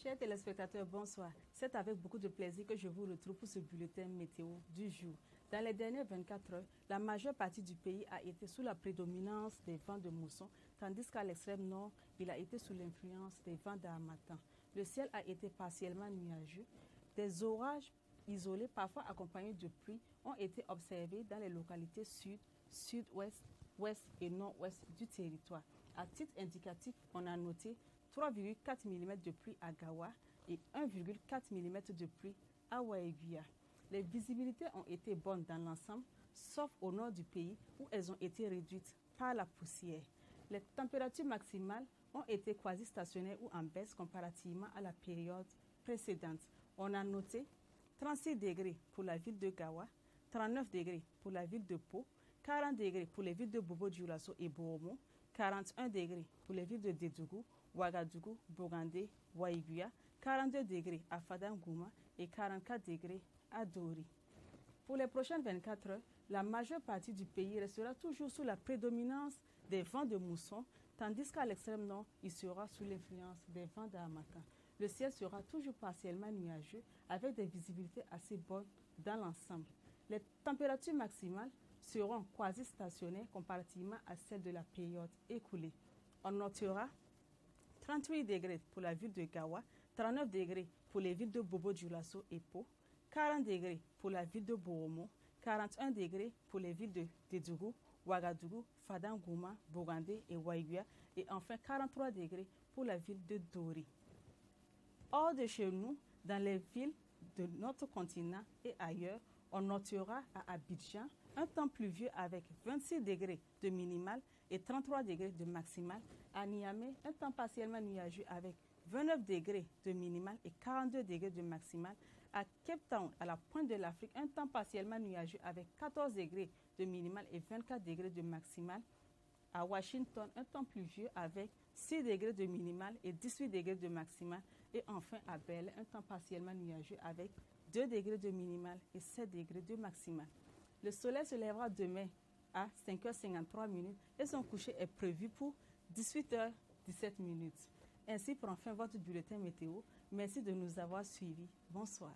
Chers téléspectateurs, bonsoir. C'est avec beaucoup de plaisir que je vous retrouve pour ce bulletin météo du jour. Dans les dernières 24 heures, la majeure partie du pays a été sous la prédominance des vents de mousson, tandis qu'à l'extrême nord, il a été sous l'influence des vents d'harmattan. Le ciel a été partiellement nuageux. Des orages isolés, parfois accompagnés de pluie, ont été observés dans les localités sud, sud-ouest, ouest et nord-ouest du territoire. À titre indicatif, on a noté 3,4 mm de pluie à Gawa et 1,4 mm de pluie à Waiguia. Les visibilités ont été bonnes dans l'ensemble, sauf au nord du pays où elles ont été réduites par la poussière. Les températures maximales ont été quasi stationnaires ou en baisse comparativement à la période précédente. On a noté 36 degrés pour la ville de Gawa, 39 degrés pour la ville de Pau, 40 degrés pour les villes de Bobo-Dioulasso et Boromo, 41 degrés pour les villes de Dédougou, Ouagadougou, Bogandé, Waiguia, 42 degrés à Fadangouma et 44 degrés à Dori. Pour les prochaines 24 heures, la majeure partie du pays restera toujours sous la prédominance des vents de mousson, tandis qu'à l'extrême nord, il sera sous l'influence des vents d'harmattan. Le ciel sera toujours partiellement nuageux avec des visibilités assez bonnes dans l'ensemble. Les températures maximales seront quasi stationnaires comparativement à celles de la période écoulée. On notera 38 degrés pour la ville de Gawa, 39 degrés pour les villes de Bobo-Dioulasso et Pau, 40 degrés pour la ville de Boromo, 41 degrés pour les villes de Dédougou, Ouagadougou, Fadangouma, Bogandé et Waiguia et enfin 43 degrés pour la ville de Dori. Hors de chez nous, dans les villes de notre continent et ailleurs, on notera à Abidjan un temps pluvieux avec 26 degrés de minimal et 33 degrés de maximal. À Niamey, un temps partiellement nuageux avec 29 degrés de minimal et 42 degrés de maximal. À Cape Town, à la pointe de l'Afrique, un temps partiellement nuageux avec 14 degrés de minimal et 24 degrés de maximal. À Washington, un temps pluvieux avec 6 degrés de minimal et 18 degrés de maximal. Et enfin à Berlin, un temps partiellement nuageux avec 2 degrés de minimal et 7 degrés de maximal. Le soleil se lèvera demain à 5h53 et son coucher est prévu pour 18h17. Ainsi prend fin votre bulletin météo. Merci de nous avoir suivis. Bonsoir.